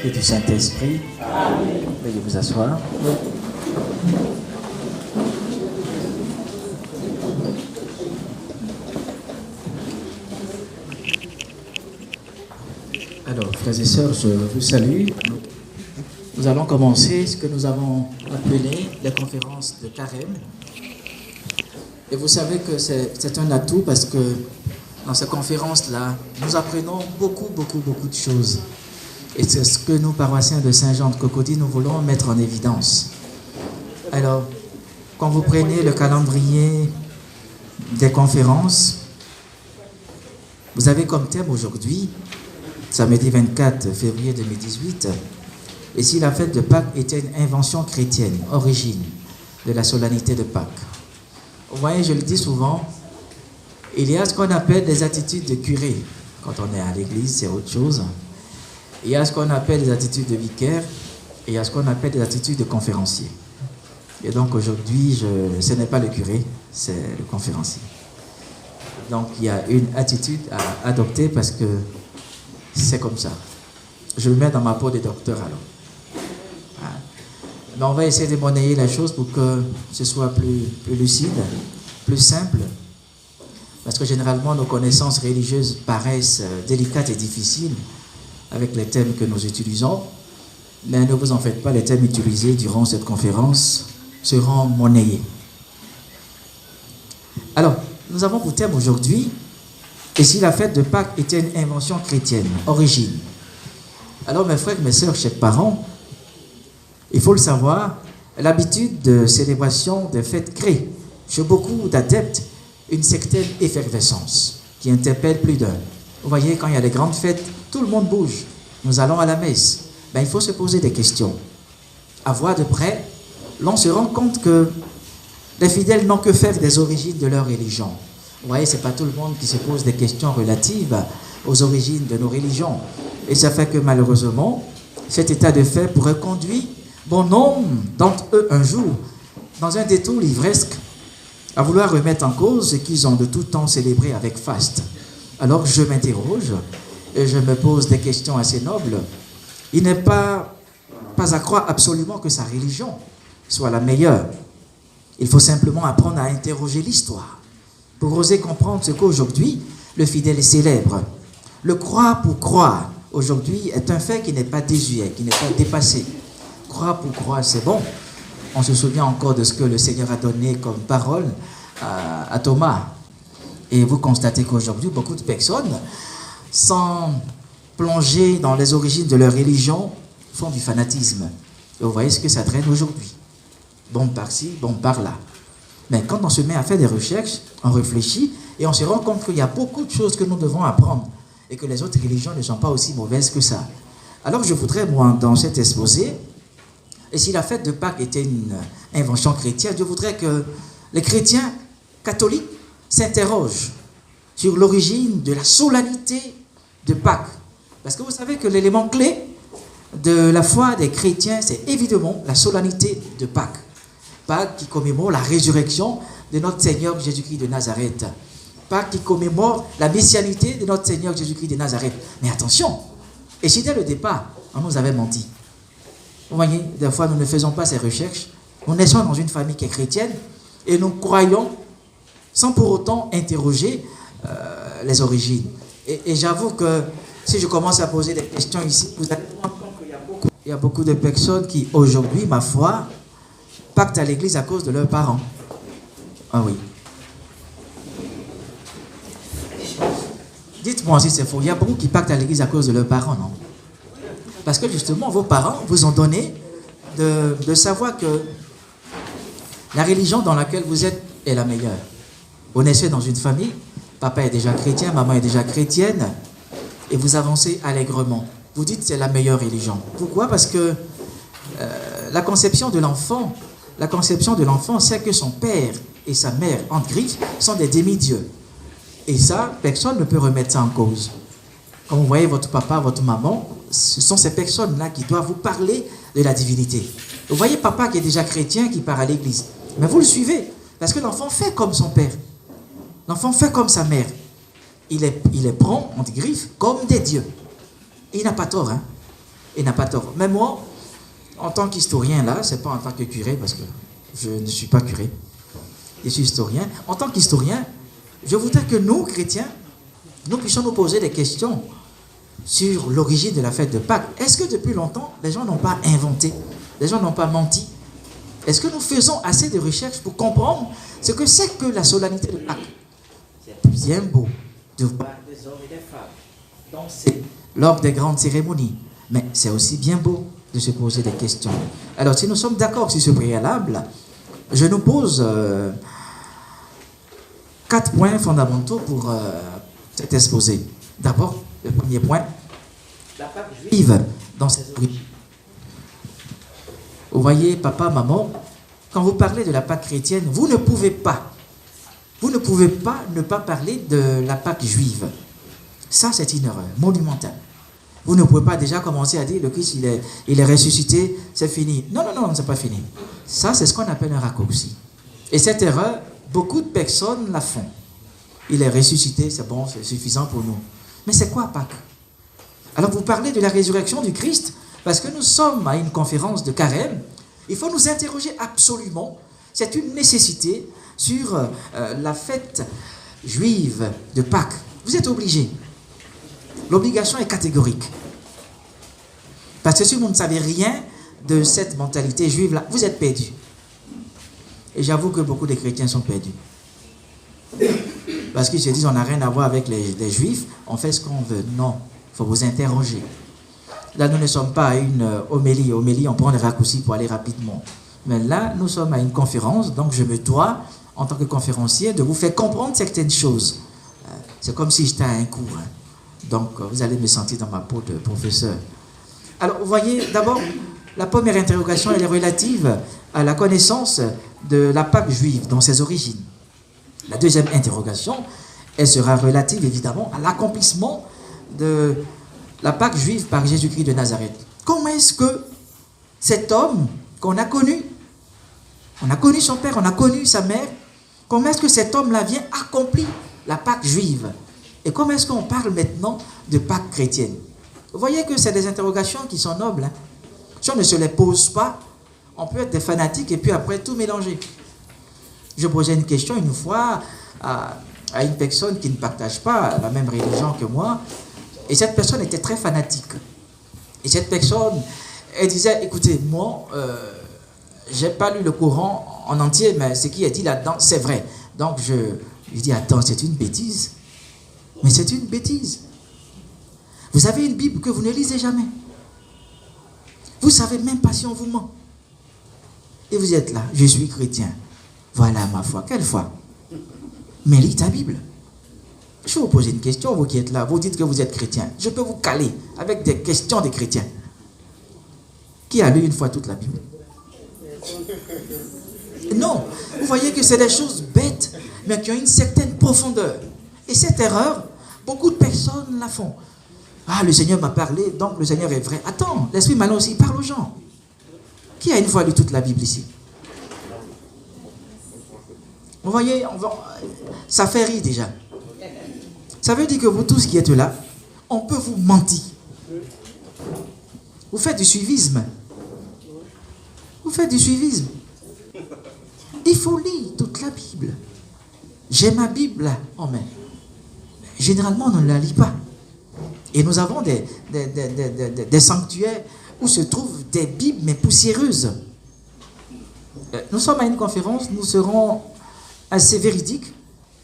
et du Saint-Esprit. Amen. Veuillez vous asseoir. Alors, frères et sœurs, je vous salue. Nous allons commencer ce que nous avons appelé les conférences de carême. Et vous savez que c'est un atout parce que dans ces conférences-là, nous apprenons beaucoup de choses. Et c'est ce que nous, paroissiens de Saint-Jean de Cocody, nous voulons mettre en évidence. Alors, quand vous prenez le calendrier des conférences, vous avez comme thème aujourd'hui, samedi 24 février 2018, et si la fête de Pâques était une invention chrétienne, origine de la solennité de Pâques. Vous voyez, je le dis souvent, il y a ce qu'on appelle des attitudes de curé. Quand on est à l'église, c'est autre chose. Il y a ce qu'on appelle des attitudes de vicaire, et il y a ce qu'on appelle des attitudes de conférencier. Et donc aujourd'hui, ce n'est pas le curé, c'est le conférencier. Donc il y a une attitude à adopter parce que c'est comme ça. Je me mets dans ma peau de docteur alors. Mais on va essayer de monnayer la chose pour que ce soit plus lucide, plus simple. Parce que généralement, nos connaissances religieuses paraissent délicates et difficiles avec les thèmes que nous utilisons. Mais ne vous en faites pas, les thèmes utilisés durant cette conférence seront monnayés. Alors, nous avons pour thème aujourd'hui, et si la fête de Pâques était une invention chrétienne, origine. Alors, mes frères, mes sœurs, chers parents, il faut le savoir, l'habitude de célébration des fêtes crée chez beaucoup d'adeptes une certaine effervescence qui interpelle plus d'un. Vous voyez, quand il y a des grandes fêtes, tout le monde bouge. Nous allons à la messe. Il faut se poser des questions. À voir de près, l'on se rend compte que les fidèles n'ont que faire des origines de leur religion. Vous voyez, ce n'est pas tout le monde qui se pose des questions relatives aux origines de nos religions. Et ça fait que malheureusement, cet état de fait pourrait conduire bon nombre d'entre eux un jour, dans un détour livresque, à vouloir remettre en cause ce qu'ils ont de tout temps célébré avec faste. Alors je m'interroge et je me pose des questions assez nobles. Il n'est pas à croire absolument que sa religion soit la meilleure. Il faut simplement apprendre à interroger l'histoire pour oser comprendre ce qu'aujourd'hui le fidèle célèbre. Le croire pour croire aujourd'hui est un fait qui n'est pas désuet, qui n'est pas dépassé. Croire pour croire, c'est bon. On se souvient encore de ce que le Seigneur a donné comme parole à Thomas. Et vous constatez qu'aujourd'hui, beaucoup de personnes, sans plonger dans les origines de leur religion, font du fanatisme. Et vous voyez ce que ça traîne aujourd'hui. Bon par-ci, bon par-là. Mais quand on se met à faire des recherches, on réfléchit et on se rend compte qu'il y a beaucoup de choses que nous devons apprendre et que les autres religions ne sont pas aussi mauvaises que ça. Alors je voudrais, moi, dans cet exposé, et si la fête de Pâques était une invention chrétienne, je voudrais que les chrétiens catholiques s'interrogent sur l'origine de la solennité de Pâques. Parce que vous savez que l'élément clé de la foi des chrétiens, c'est évidemment la solennité de Pâques. Pâques qui commémore la résurrection de notre Seigneur Jésus-Christ de Nazareth. Pâques qui commémore la messianité de notre Seigneur Jésus-Christ de Nazareth. Mais attention, et si dès le départ, on nous avait menti. Vous voyez, des fois, nous ne faisons pas ces recherches. Nous naissons dans une famille qui est chrétienne et nous croyons sans pour autant interroger les origines. Et j'avoue que si je commence à poser des questions ici, vous allez vous rendre compte qu'il y a beaucoup de personnes qui, aujourd'hui, ma foi, pactent à l'église à cause de leurs parents. Ah oui. Dites-moi si c'est faux. Il y a beaucoup qui pactent à l'église à cause de leurs parents, non? Parce que justement, vos parents vous ont donné de savoir que la religion dans laquelle vous êtes est la meilleure. Vous naissez dans une famille, papa est déjà chrétien, maman est déjà chrétienne, et vous avancez allègrement. Vous dites que c'est la meilleure religion. Pourquoi? Parce que la conception de l'enfant, c'est que son père et sa mère, entre griffes, sont des demi-dieux. Et ça, personne ne peut remettre ça en cause. Quand vous voyez votre papa, votre maman, ce sont ces personnes-là qui doivent vous parler de la divinité. Vous voyez papa qui est déjà chrétien, qui part à l'église. Mais vous le suivez, parce que l'enfant fait comme son père. L'enfant fait comme sa mère. Il est prompt, on dit griffe, comme des dieux. Et il n'a pas tort, hein. et n'a pas tort. Mais moi, en tant qu'historien, là, c'est pas en tant que curé, parce que je ne suis pas curé, je suis historien. En tant qu'historien, je voudrais que nous, chrétiens, nous puissions nous poser des questions sur l'origine de la fête de Pâques. Est-ce que depuis longtemps, les gens n'ont pas inventé, les gens n'ont pas menti? Est-ce que nous faisons assez de recherches pour comprendre ce que c'est que la solennité de Pâques? C'est bien beau de voir des hommes et des femmes danser lors des grandes cérémonies, mais c'est aussi bien beau de se poser des questions. Alors, si nous sommes d'accord sur ce préalable, je nous pose 4 points fondamentaux pour cet exposé. D'abord, le premier point, la Pâque juive dans cette origine. Vous voyez, papa, maman, quand vous parlez de la Pâque chrétienne, vous ne pouvez pas ne pas parler de la Pâque juive. Ça, c'est une erreur monumentale. Vous ne pouvez pas déjà commencer à dire le Christ, il est ressuscité, c'est fini. Non, non, non, c'est pas fini. Ça, c'est ce qu'on appelle un raccourci. Et cette erreur, beaucoup de personnes la font. Il est ressuscité, c'est bon, c'est suffisant pour nous. Mais c'est quoi Pâques? Alors, vous parlez de la résurrection du Christ, parce que nous sommes à une conférence de carême. Il faut nous interroger absolument. C'est une nécessité sur la fête juive de Pâques. Vous êtes obligés. L'obligation est catégorique. Parce que si vous ne savez rien de cette mentalité juive-là, vous êtes perdus. Et j'avoue que beaucoup de chrétiens sont perdus. Parce qu'ils se disent, on n'a rien à voir avec les juifs, on fait ce qu'on veut. Non, il faut vous interroger. Là, nous ne sommes pas à une homélie. Homélie, on prend des raccourcis pour aller rapidement. Mais là, nous sommes à une conférence, donc je me dois, en tant que conférencier, de vous faire comprendre certaines choses. C'est comme si j'étais à un cours. Donc, vous allez me sentir dans ma peau de professeur. Alors, vous voyez, d'abord, la première interrogation, elle est relative à la connaissance de la Pâque juive dans ses origines. La deuxième interrogation, elle sera relative, évidemment, à l'accomplissement de la Pâque juive par Jésus-Christ de Nazareth. Comment est-ce que cet homme qu'on a connu, on a connu son père, on a connu sa mère, comment est-ce que cet homme-là vient accomplir la Pâque juive? Et comment est-ce qu'on parle maintenant de Pâque chrétienne? Vous voyez que c'est des interrogations qui sont nobles. Hein? Si on ne se les pose pas, on peut être des fanatiques et puis après tout mélanger. Je posais une question une fois à une personne qui ne partage pas la même religion que moi, et cette personne était très fanatique. Et cette personne, elle disait, écoutez, moi, j'ai pas lu le Coran en entier, mais ce qui est dit là-dedans, c'est vrai. Donc je lui dis, attends, c'est une bêtise. Mais c'est une bêtise. Vous avez une Bible que vous ne lisez jamais. Vous ne savez même pas si on vous ment. Et vous êtes là, je suis chrétien. Voilà ma foi. Quelle foi? Mais lis ta Bible. Je vais vous poser une question, vous qui êtes là. Vous dites que vous êtes chrétien. Je peux vous caler avec des questions des chrétiens. Qui a lu une fois toute la Bible? Non. Vous voyez que c'est des choses bêtes, mais qui ont une certaine profondeur. Et cette erreur, beaucoup de personnes la font. Ah, le Seigneur m'a parlé, donc le Seigneur est vrai. Attends, l'Esprit malin aussi, parle aux gens. Qui a une fois lu toute la Bible ici? Vous voyez, ça fait rire déjà. Ça veut dire que vous tous qui êtes là, on peut vous mentir. Vous faites du suivisme. Vous faites du suivisme. Il faut lire toute la Bible. J'ai ma Bible là en main. Généralement, on ne la lit pas. Et nous avons des sanctuaires où se trouvent des Bibles, mais poussiéreuses. Nous sommes à une conférence, nous serons assez véridiques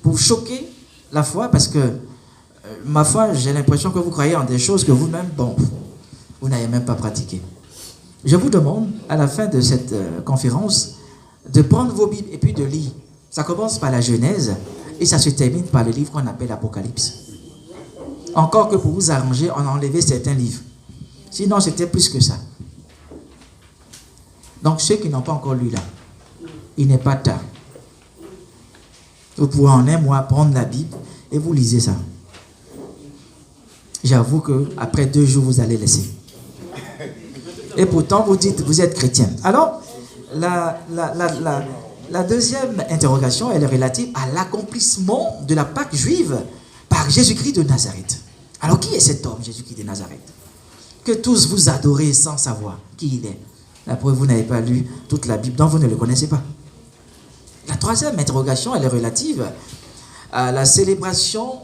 pour choquer la foi, parce que, ma foi, j'ai l'impression que vous croyez en des choses que vous-même, bon, vous n'avez même pas pratiqué. Je vous demande, à la fin de cette conférence, de prendre vos Bibles et puis de lire. Ça commence par la Genèse et ça se termine par le livre qu'on appelle l'Apocalypse. Encore que pour vous arranger, on a enlevé certains livres. Sinon, c'était plus que ça. Donc, ceux qui n'ont pas encore lu là, il n'est pas tard. Vous pouvez en un mois prendre la Bible et vous lisez ça. J'avoue qu'après 2 jours, vous allez laisser. Et pourtant, vous dites, vous êtes chrétien. Alors, la deuxième interrogation, elle est relative à l'accomplissement de la Pâque juive par Jésus-Christ de Nazareth. Alors, qui est cet homme, Jésus-Christ de Nazareth? que tous vous adorez sans savoir qui il est. Après, vous n'avez pas lu toute la Bible, donc vous ne le connaissez pas. La troisième interrogation, elle est relative à la célébration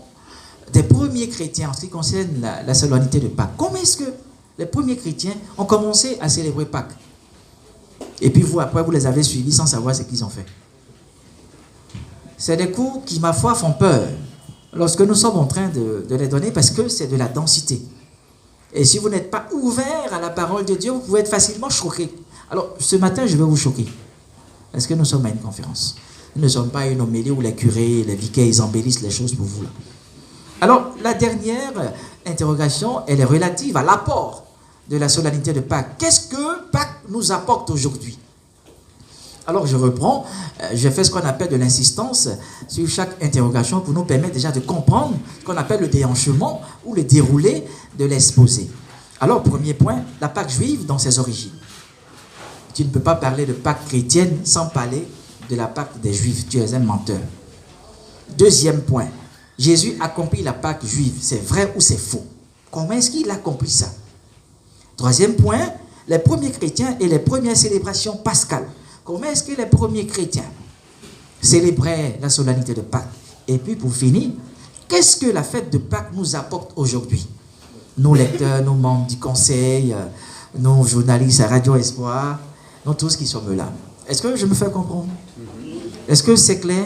des premiers chrétiens en ce qui concerne la solennité de Pâques. Comment est-ce que les premiers chrétiens ont commencé à célébrer Pâques? Et puis vous, après, vous les avez suivis sans savoir ce qu'ils ont fait. C'est des cours qui, ma foi, font peur lorsque nous sommes en train de les donner parce que c'est de la densité. Et si vous n'êtes pas ouvert à la parole de Dieu, vous pouvez être facilement choqué. Alors, ce matin, je vais vous choquer. Parce que nous sommes à une conférence. Nous ne sommes pas à une homélie où les curés, les vicaires, ils embellissent les choses pour vous. Là. Alors, la dernière interrogation, elle est relative à l'apport de la solennité de Pâques. Qu'est-ce que Pâques nous apporte aujourd'hui? Alors, je reprends. Je fais ce qu'on appelle de l'insistance sur chaque interrogation pour nous permettre déjà de comprendre ce qu'on appelle le déhanchement ou le déroulé de l'exposé. Alors, premier point, la Pâque juive dans ses origines. Tu ne peux pas parler de Pâque chrétienne sans parler de la Pâque des Juifs. Tu es un menteur. Deuxième point, Jésus accomplit la Pâque juive. C'est vrai ou c'est faux? Comment est-ce qu'il accomplit ça? Troisième point, les premiers chrétiens et les premières célébrations pascales. Comment est-ce que les premiers chrétiens célébraient la solennité de Pâques? Et puis pour finir, qu'est-ce que la fête de Pâques nous apporte aujourd'hui? Nos lecteurs, nos membres du conseil, nos journalistes à Radio Espoir, nous tous qui sommes là. Est-ce que je me fais comprendre? Est-ce que c'est clair?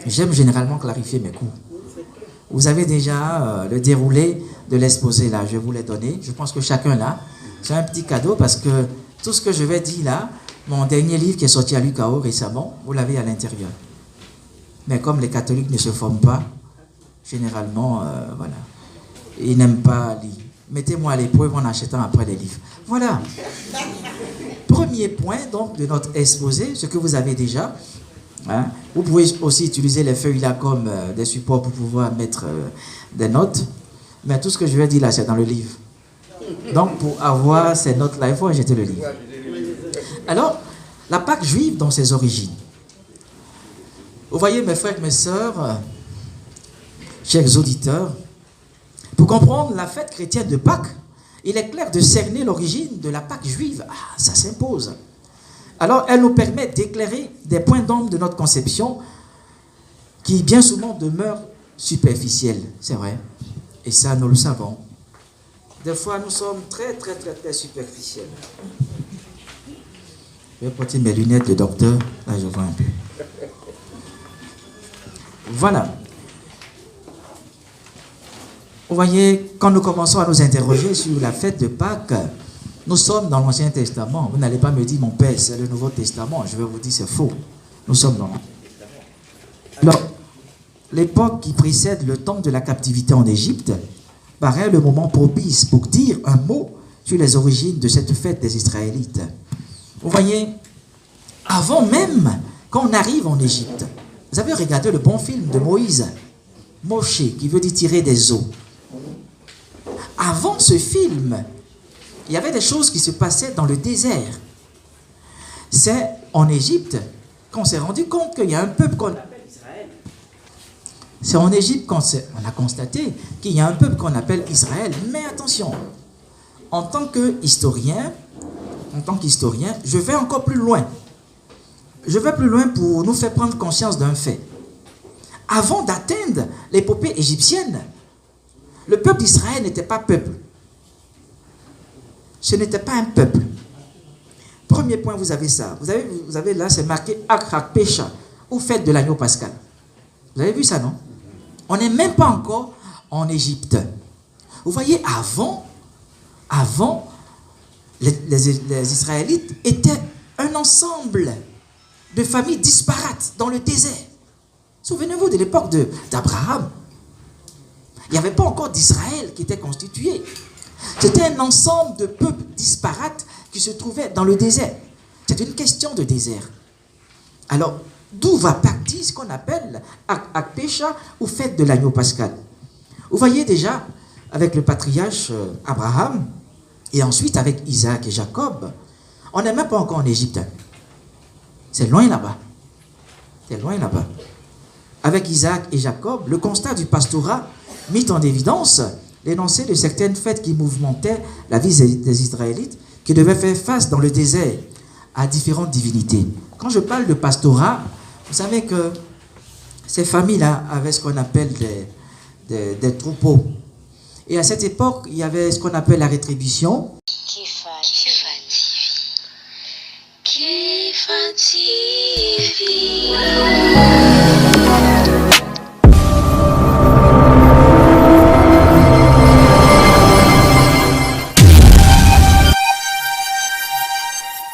J'aime généralement clarifier mes cours. Vous avez déjà le déroulé de l'exposé là, je vous l'ai donné. Je pense que chacun là, c'est un petit cadeau parce que tout ce que je vais dire là, mon dernier livre qui est sorti à l'UQAO récemment, vous l'avez à l'intérieur. Mais comme les catholiques ne se forment pas, généralement, voilà, ils n'aiment pas lire. Mettez-moi à l'épreuve en achetant après les livres. Voilà. Premier point donc de notre exposé, ce que vous avez déjà. Hein. Vous pouvez aussi utiliser les feuilles là comme des supports pour pouvoir mettre des notes. Mais tout ce que je vais dire là, c'est dans le livre. Donc pour avoir ces notes là, il faut acheter le livre. Alors, la Pâque juive dans ses origines. Vous voyez mes frères et mes sœurs, chers auditeurs, pour comprendre la fête chrétienne de Pâques, il est clair de cerner l'origine de la Pâque juive. Ah, ça s'impose. Alors, elle nous permet d'éclairer des points d'ombre de notre conception qui bien souvent demeurent superficiels, c'est vrai. Et ça, nous le savons. Des fois, nous sommes très superficiels. Je vais porter mes lunettes de docteur. Là, je vois un peu. Voilà. Vous voyez, quand nous commençons à nous interroger sur la fête de Pâques, nous sommes dans l'Ancien Testament. Vous n'allez pas me dire, mon père, c'est le Nouveau Testament. Je vais vous dire, c'est faux. Nous sommes dans l'Ancien Testament. Alors, l'époque qui précède le temps de la captivité en Égypte paraît le moment propice pour dire un mot sur les origines de cette fête des Israélites. Vous voyez, avant même qu'on arrive en Égypte, vous avez regardé le bon film de Moïse, Moshe, qui veut dire tirer des eaux. Avant ce film, il y avait des choses qui se passaient dans le désert. C'est en Égypte qu'on s'est rendu compte qu'il y a un peuple qu'on appelle Israël. C'est en Égypte qu'on a constaté qu'il y a un peuple qu'on appelle Israël. Mais attention, en tant qu'historien, je vais encore plus loin. Je vais plus loin pour nous faire prendre conscience d'un fait. Avant d'atteindre l'épopée égyptienne, le peuple d'Israël n'était pas peuple. Ce n'était pas un peuple. Premier point, vous avez ça. Vous avez là, c'est marqué Ak Pesha, ou fête de l'agneau pascal. Vous avez vu ça, non? On n'est même pas encore en Égypte. Vous voyez, avant, les Israélites étaient un ensemble de familles disparates dans le désert. Souvenez-vous de l'époque d'Abraham. Il n'y avait pas encore d'Israël qui était constitué. C'était un ensemble de peuples disparates qui se trouvaient dans le désert. C'est une question de désert. Alors, d'où va partir ce qu'on appelle Ak Pesha ou fête de l'agneau pascal? Vous voyez déjà, avec le patriarche Abraham, et ensuite avec Isaac et Jacob, on n'est même pas encore en Égypte. C'est loin là-bas. C'est loin là-bas. Avec Isaac et Jacob, le constat du pastorat mit en évidence l'énoncé de certaines fêtes qui mouvementaient la vie des Israélites, qui devaient faire face dans le désert à différentes divinités. Quand je parle de pastorat, vous savez que ces familles-là avaient ce qu'on appelle des troupeaux. Et à cette époque, il y avait ce qu'on appelle la rétribution. Kifa TV.